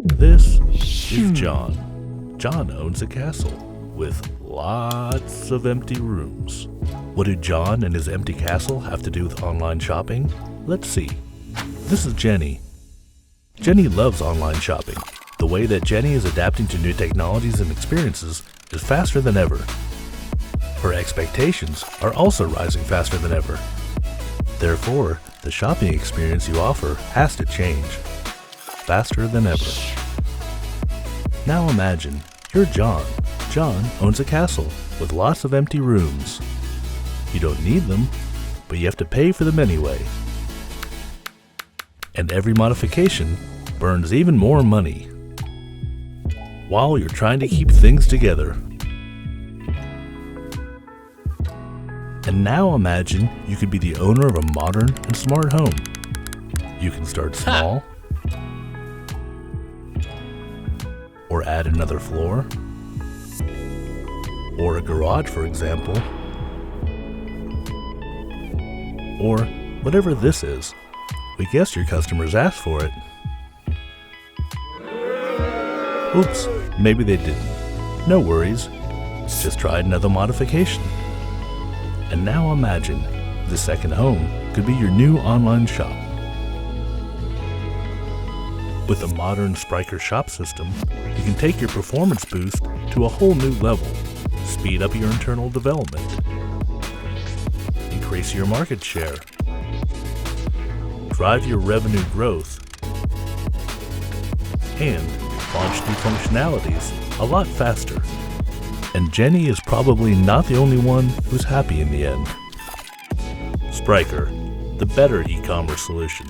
This is John. John owns a castle with lots of empty rooms. What do John and his empty castle have to do with online shopping? Let's see. This is Jenny. Jenny loves online shopping. The way that Jenny is adapting to new technologies and experiences is faster than ever. Her expectations are also rising faster than ever. Therefore, the shopping experience you offer has to change faster than ever. Now imagine, you're John. John owns a castle with lots of empty rooms. You don't need them, but you have to pay for them anyway. And every modification burns even more money, while you're trying to keep things together. And now imagine you could be the owner of a modern and smart home. You can start small, or add another floor, or a garage, for example, or whatever this is. We guess your customers asked for it. Oops, maybe they didn't. No worries, just try another modification. And now imagine the second home could be your new online shop. With a modern Spryker shop system, you can take your performance boost to a whole new level, speed up your internal development, increase your market share, drive your revenue growth, and launch new functionalities a lot faster. And Jenny is probably not the only one who's happy in the end. Spryker, the better e-commerce solution.